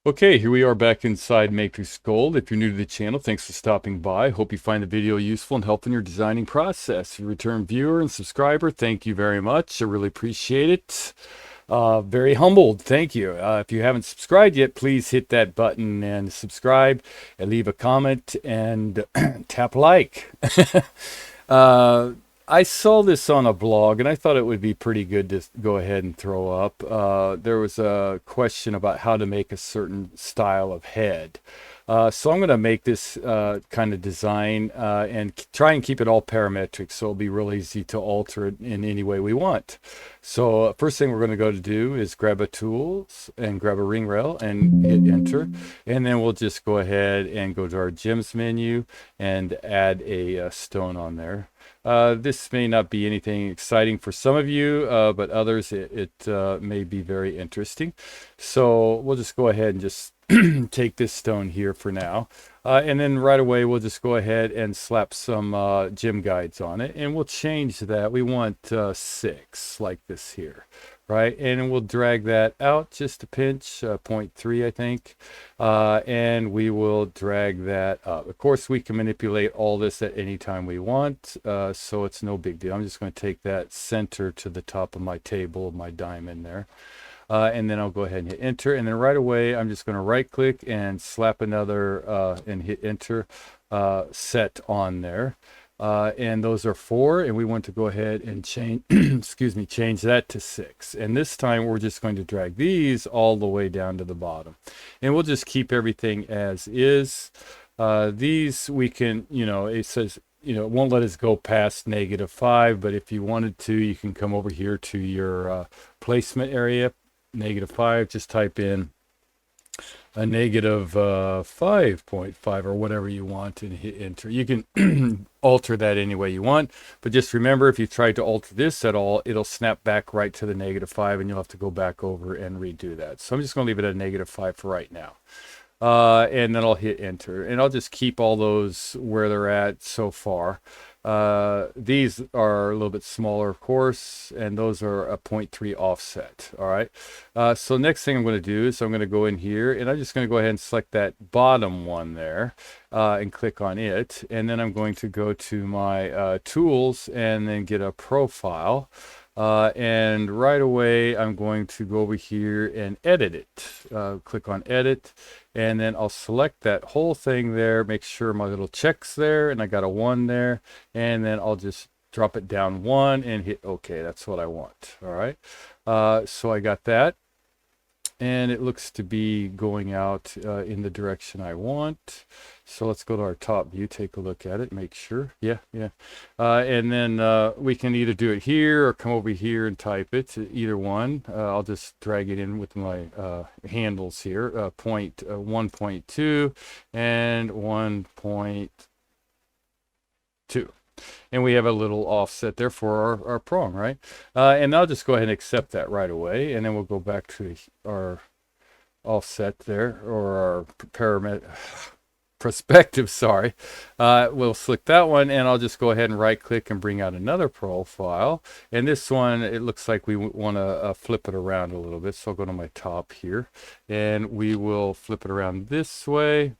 Okay, here we are back inside MatrixGold. If you're new to the channel, thanks for stopping by. Hope you find the video useful and helpful in your designing process. If you're a return viewer and subscriber, thank you very much. I really appreciate it. Very humbled. Thank you. If you haven't subscribed yet, please hit that button and subscribe and leave a comment and tap like. Uh, I saw this on a blog and I thought it would be pretty good to go ahead and throw up. There was a question about how to make a certain style of head. So I'm going to make this kind of design and try and keep it all parametric, so it'll be real easy to alter it in any way we want. So first thing we're going to go to do is grab a tools and grab a ring rail and hit enter. And then we'll just go ahead and go to our gems menu and add a stone on there. This may not be anything exciting for some of you, but others it may be very interesting. So we'll just go ahead and just take this stone here for now. And then right away, we'll just go ahead and slap some gem guides on it. And we'll change that. We want 6 like this here, right? And then we'll drag that out just a pinch, 0.3, I think. And we will drag that up. Of course, we can manipulate all this at any time we want, so it's no big deal. I'm just going to take that center to the top of my table, my diamond there. And then I'll go ahead and hit enter. And then right away, I'm just going to right click and slap another and hit enter set on there. And those are 4, and we want to go ahead and change, excuse me, change that to 6. And this time we're just going to drag these all the way down to the bottom. And we'll just keep everything as is. These we can, it says, it won't let us go past -5, but if you wanted to, you can come over here to your placement area, -5, just type in a -5.5 or whatever you want and hit enter. You can alter that any way you want, but just remember, if you try to alter this at all, it'll snap back right to the -5 and you'll have to go back over and redo that. So I'm just going to leave it at -5 for right now. And then I'll hit enter, and I'll just keep all those where they're at so far. These are a little bit smaller, of course, and those are a 0.3 offset. All right. So next thing I'm going to do is I'm going to go in here, and I'm just going to go ahead and select that bottom one there and click on it. And then I'm going to go to my tools and then get a profile. And right away, I'm going to go over here and edit it. Click on edit, and then I'll select that whole thing there, make sure my little check's there, and I got a 1 there, and then I'll just drop it down 1 and hit OK. That's what I want. All right. So I got that. And it looks to be going out in the direction I want. So let's go to our top view, take a look at it, make sure. Yeah. And then we can either do it here or come over here and type it, either one. I'll just drag it in with my handles here, 1.2 and 1.2. And we have a little offset there for our prong, right? And I'll just go ahead and accept that right away. And then we'll go back to our offset there, or our perspective, sorry. We'll select that one, and I'll just go ahead and right click and bring out another profile. And this one, it looks like we want to flip it around a little bit. So I'll go to my top here, and we will flip it around this way.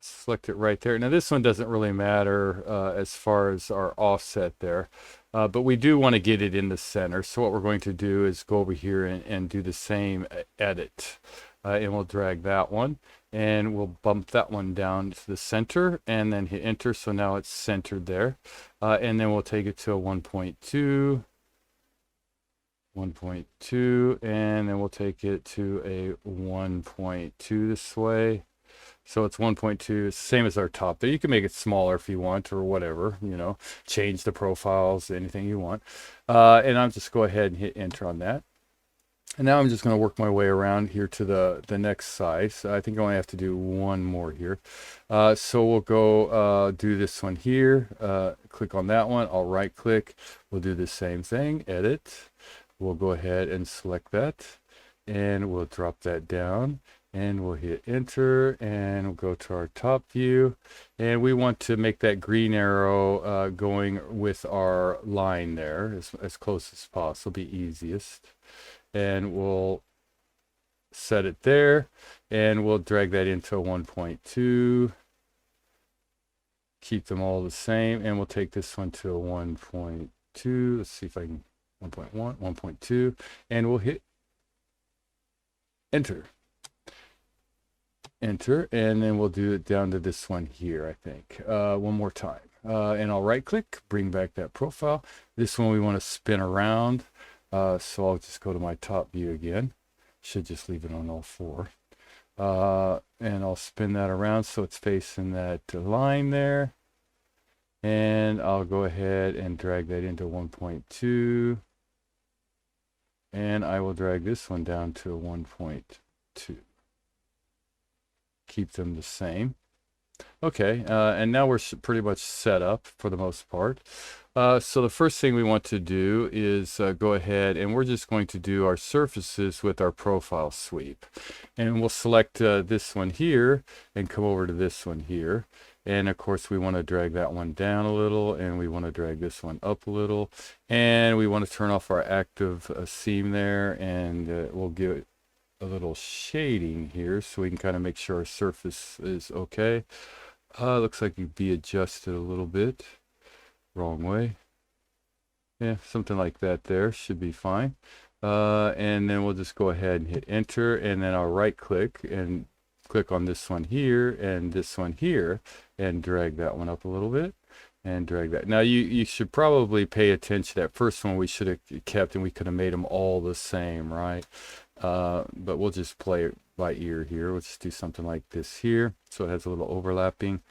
Select it right there. Now this one doesn't really matter as far as our offset there, but we do want to get it in the center. So what we're going to do is go over here and do the same edit, and we'll drag that one, and we'll bump that one down to the center, and then hit enter. So now it's centered there, and then we'll take it to a 1.2, and then we'll take it to a 1.2 this way. So it's 1.2, same as our top there. You can make it smaller if you want, or whatever, change the profiles, anything you want. And I'll just go ahead and hit enter on that. And now I'm just going to work my way around here to the next side. So I think I only have to do one more here. So we'll go do this one here. Click on that one. I'll right click. We'll do the same thing, edit. We'll go ahead and select that, and we'll drop that down. And we'll hit enter, and we'll go to our top view, and we want to make that green arrow going with our line there as close as possible, be easiest. And we'll set it there, and we'll drag that into 1.2. Keep them all the same, and we'll take this one to a 1.2. Let's see if I can 1.1, 1.2, and we'll hit enter. Enter, and then we'll do it down to this one here, I think. One more time. And I'll right click, bring back that profile. This one we want to spin around. So I'll just go to my top view again. Should just leave it on all four. And I'll spin that around so it's facing that line there. And I'll go ahead and drag that into 1.2. And I will drag this one down to 1.2. Keep them the same. Okay, and now we're pretty much set up for the most part. So the first thing we want to do is go ahead, and we're just going to do our surfaces with our profile sweep. And we'll select this one here and come over to this one here. And of course we want to drag that one down a little, and we want to drag this one up a little, and we want to turn off our active seam there, and we'll give it a little shading here so we can kind of make sure our surface is okay. Looks like it'd be adjusted a little bit. Wrong way. Yeah, something like that there should be fine. And then we'll just go ahead and hit enter, and then I'll right click and click on this one here and this one here and drag that one up a little bit and drag that. Now you should probably pay attention. That first one we should have kept, and we could have made them all the same, right? But we'll just play it by ear here. Let's do something like this here, so it has a little overlapping,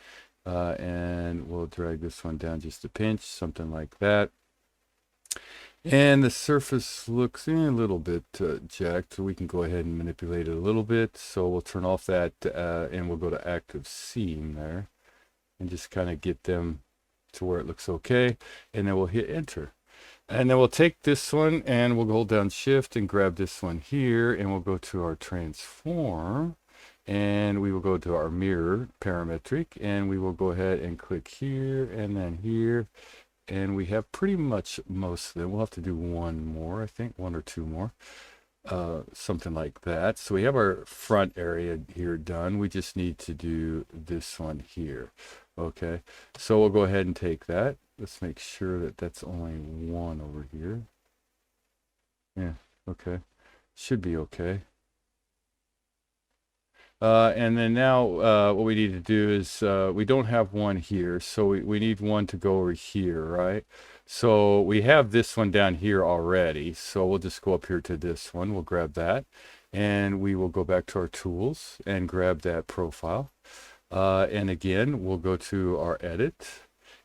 and we'll drag this one down just a pinch, something like that. And the surface looks a little bit jacked, so we can go ahead and manipulate it a little bit. So we'll turn off that, and we'll go to active seam there, and just kind of get them to where it looks okay, and then we'll hit enter. And then we'll take this one and we'll hold down shift and grab this one here, and we'll go to our transform, and we will go to our mirror parametric, and we will go ahead and click here and then here, and we have pretty much most of them. We'll have to do one more, I think, one or two more, something like that. So we have our front area here done. We just need to do this one here. Okay, so we'll go ahead and take that. Let's make sure that that's only one over here. Yeah, okay. Should be okay. And then now what we need to do is we don't have one here, so we need one to go over here, right? So we have this one down here already, so we'll just go up here to this one. We'll grab that, and we will go back to our tools and grab that profile. And again, we'll go to our edit,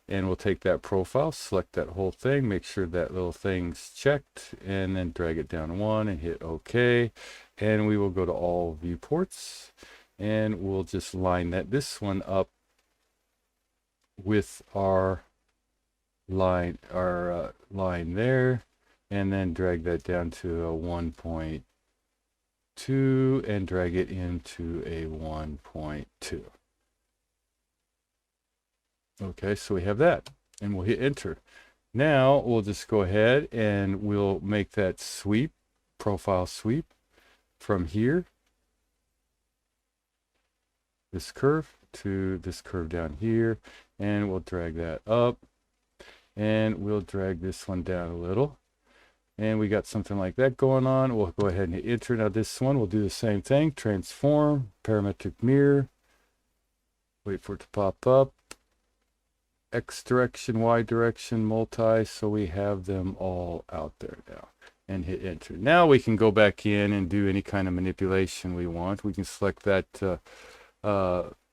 and we'll take that profile, select that whole thing, make sure that little thing's checked, and then drag it down one and hit OK. And we will go to all viewports, and we'll just line this one up with our line, line there, and then drag that down to a 1.2 and drag it into a 1.2. Okay, so we have that, and we'll hit enter. Now we'll just go ahead and we'll make that sweep, profile sweep, from here, this curve to this curve down here, and we'll drag that up, and we'll drag this one down a little, and we got something like that going on. We'll go ahead and hit enter. Now this one we'll do the same thing, transform, parametric mirror, wait for it to pop up, X direction, Y direction, multi, so we have them all out there now, and hit enter. Now we can go back in and do any kind of manipulation we want. We can select that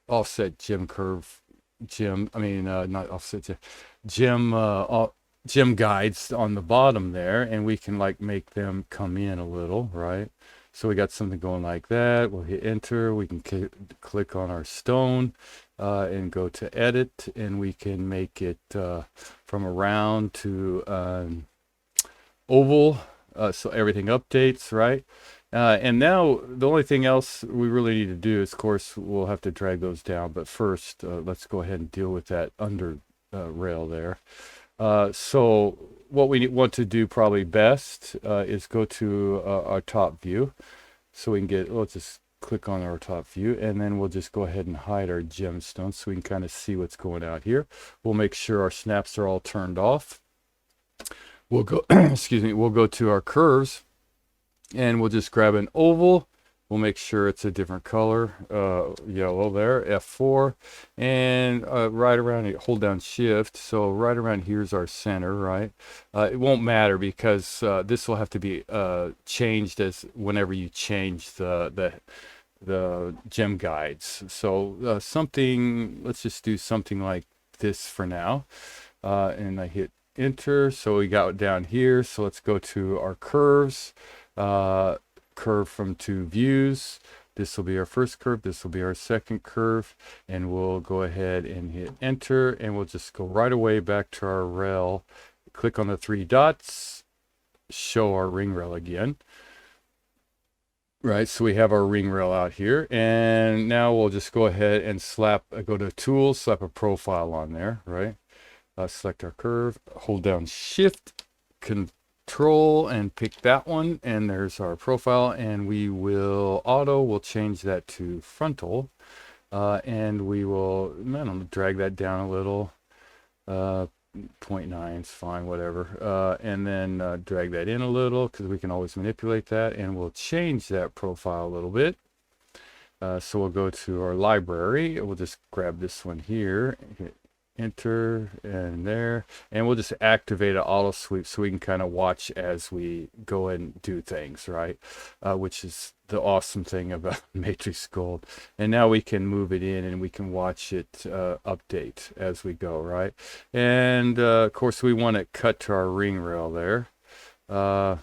offset gem curve, not offset gem guides on the bottom there, and we can like make them come in a little, right? So we got something going like that. We'll hit enter. We can click on our stone and go to edit, and we can make it from a round to oval, so everything updates, right? And now the only thing else we really need to do is, of course, we'll have to drag those down, but first let's go ahead and deal with that under rail there. So what we want to do probably best is go to our top view, So we can get, let's just click on our top view, and then we'll just go ahead and hide our gemstones so we can kind of see what's going out here. We'll make sure our snaps are all turned off. We'll go, excuse me, we'll go to our curves, and we'll just grab an oval. We'll make sure it's a different color, yellow there, F4, and right around it, hold down shift. So right around here's our center, right? It won't matter because this will have to be changed as whenever you change the gem guides. So something, let's just do something like this for now. And I hit enter. So we got down here. So let's go to our curves. Curve from two views. This will be our first curve, this will be our second curve, and we'll go ahead and hit enter, and we'll just go right away back to our rail, click on the three dots, show our ring rail again. Right, so we have our ring rail out here, and now we'll just go ahead and slap, go to tools, slap a profile on there, right? Select our curve, hold down shift, control, and pick that one, and there's our profile, and we will we'll change that to frontal, and we will, I don't know, drag that down a little, 0.9 is fine, whatever, and then drag that in a little because we can always manipulate that, and we'll change that profile a little bit. So we'll go to our library, we'll just grab this one here, hit enter, and there, and we'll just activate an auto sweep so we can kind of watch as we go and do things, right? Which is the awesome thing about MatrixGold. And now we can move it in and we can watch it update as we go, right? And of course we want it cut to our ring rail there, but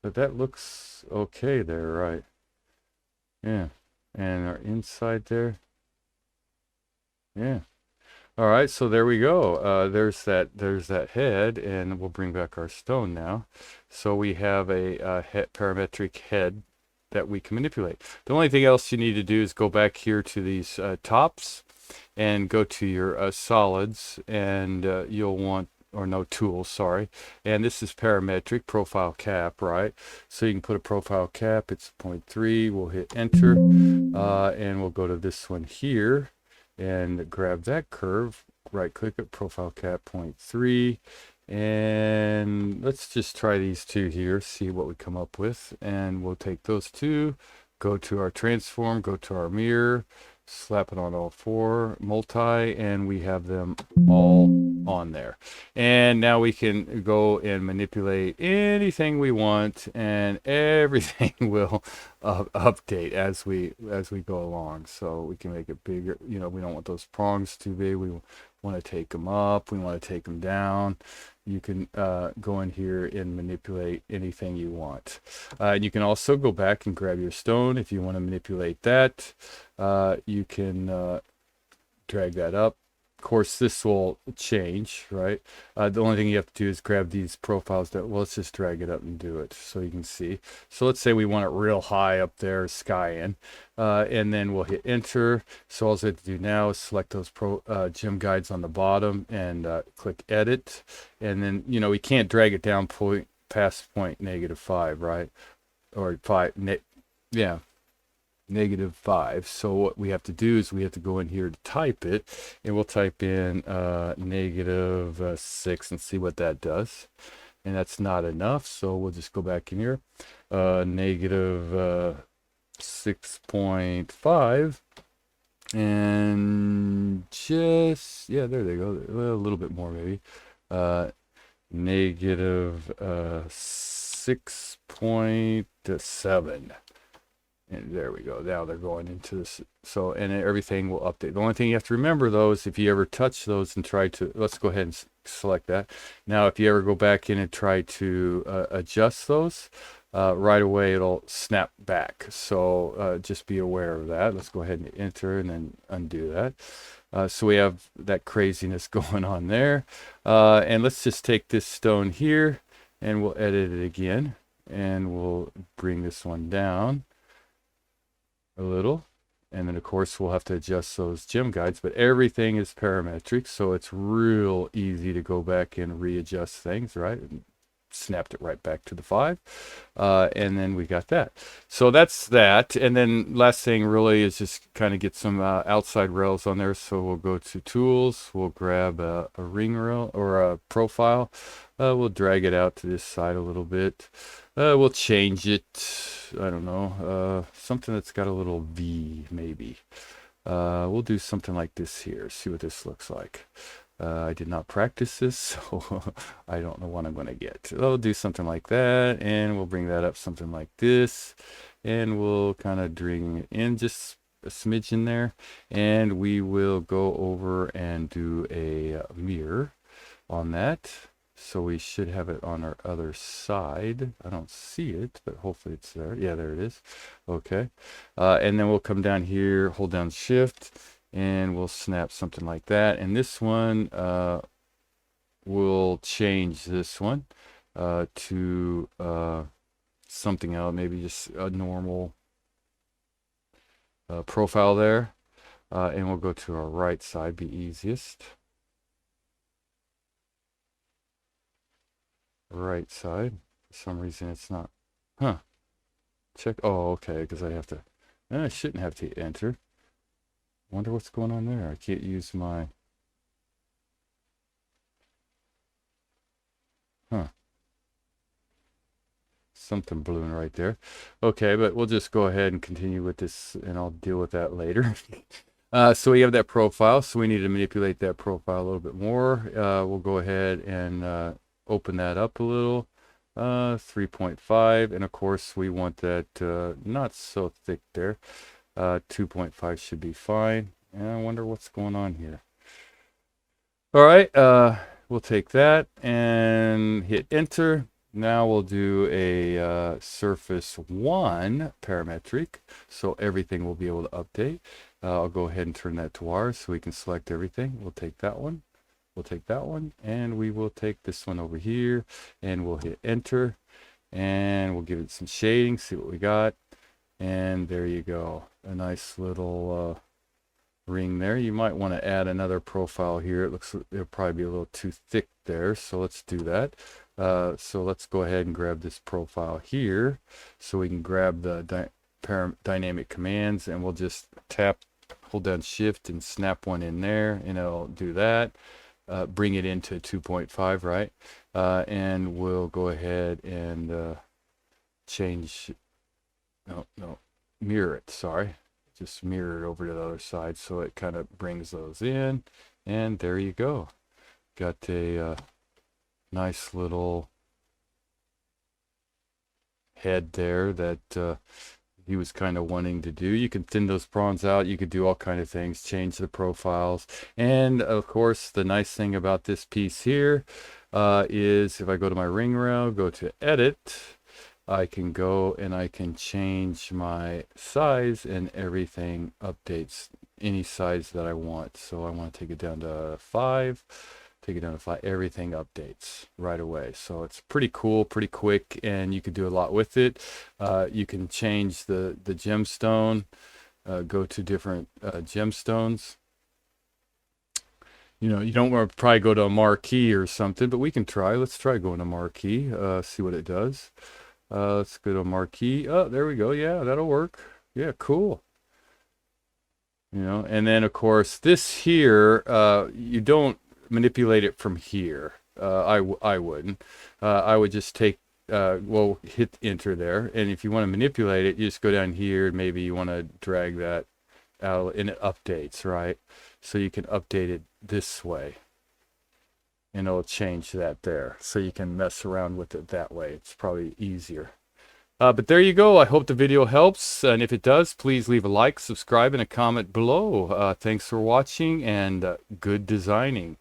that looks okay there, right? Yeah, and our inside there, yeah. All right, so there we go. There's that head, and we'll bring back our stone now. So we have a parametric head that we can manipulate. The only thing else you need to do is go back here to these tops and go to your solids, and you'll want, or no, tools, sorry. And this is parametric profile cap, right? So you can put a profile cap, it's 0.3, we'll hit enter, and we'll go to this one here and grab that curve, right click it, profile cap 0.3, and let's just try these two here, see what we come up with. And we'll take those two, go to our transform, go to our mirror, slap it on all four, multi, and we have them all on there. And now we can go and manipulate anything we want, and everything will update as we go along. So we can make it bigger, you know, we don't want those prongs too big, we want to take them up, we want to take them down. You can go in here and manipulate anything you want. And you can also go back and grab your stone if you want to manipulate that. You can drag that up. Of course, this will change, right? The only thing you have to do is grab these profiles that, well, let's just drag it up and do it so you can see. So let's say we want it real high up there, sky in, and then we'll hit enter. So all I have to do now is select those gem guides on the bottom and click edit. And then, you know, we can't drag it down past point -5, right? Or yeah. -5. So what we have to do is we have to go in here to type it, and we'll type in -6 and see what that does. And that's not enough, so we'll just go back in here, -6.5, and just, yeah, there they go, a little bit more maybe, -6.7. And there we go. Now they're going into this. So, and everything will update. The only thing you have to remember, though, is if you ever touch those and try to, let's go ahead and select that. Now, if you ever go back in and try to adjust those, right away it'll snap back. So just be aware of that. Let's go ahead and enter and then undo that. So we have that craziness going on there. And let's just take this stone here and we'll edit it again. And we'll bring this one down a little, and then of course we'll have to adjust those gem guides, but everything is parametric, so it's real easy to go back and readjust things, right? snapped it right back to the 5. And then we got that. So that's that. And then last thing really is just kind of get some outside rails on there. So we'll go to tools, we'll grab a ring rail or a profile. We'll drag it out to this side a little bit. We'll change it, I don't know, something that's got a little V maybe. We'll do something like this here, see what this looks like. I did not practice this, so I don't know what I'm going to get. We'll do something like that, and we'll bring that up something like this, and we'll kind of bring it in just a smidgen there, and we will go over and do a mirror on that. So we should have it on our other side. I don't see it, but hopefully it's there. Yeah, there it is. Okay. And then we'll come down here, hold down shift, and we'll snap something like that. And this one, we'll change this one to something else, maybe just a normal profile there. And we'll go to our right side, be easiest. Right side. For some reason it's not. Check. Oh, okay, because I have to. I shouldn't have to enter. Wonder what's going on there. I can't use my. Something balloon right there. Okay, but we'll just go ahead and continue with this, and I'll deal with that later. So we have that profile, so we need to manipulate that profile a little bit more. We'll go ahead and open that up a little, 3.5, and of course we want that not so thick there. 2.5 should be fine. And I wonder what's going on here. All right, we'll take that and hit enter. Now we'll do a surface 1 parametric, so everything will be able to update. I'll go ahead and turn that to ours so we can select everything. We'll take that one. We'll take that one, and we will take this one over here, and we'll hit enter, and we'll give it some shading, see what we got. And there you go, a nice little ring there. You might want to add another profile here. It looks it'll probably be a little too thick there, so let's do that. So let's go ahead and grab this profile here so we can grab the dynamic commands, and we'll just hold down shift and snap one in there, and it'll do that. Bring it into 2.5, right? And we'll go ahead and change, mirror it, sorry. Just mirror it over to the other side so it kind of brings those in. And there you go. Got a nice little head there that he was kind of wanting to do. You can thin those prawns out. You could do all kind of things, change the profiles. And of course, the nice thing about this piece here is if I go to my ring rail, go to edit, I can go and I can change my size, and everything updates any size that I want. So I want to take it down to 5. Take it down to 5, everything updates right away. So it's pretty cool, pretty quick, and you can do a lot with it. You can change the gemstone, go to different gemstones. You don't want to probably go to a marquee or something, but we can try. Let's try going to marquee, see what it does. Let's go to marquee. Oh, there we go. Yeah, that'll work. Yeah, cool. And then of course this here, you don't manipulate it from here. I wouldn't. I would just take well, hit enter there, and if you want to manipulate it, you just go down here, and maybe you want to drag that out, and it updates, right? So you can update it this way, and it'll change that there, so you can mess around with it that way. It's probably easier. But there you go. I hope the video helps, and if it does, please leave a like, subscribe, and a comment below. Thanks for watching, and good designing.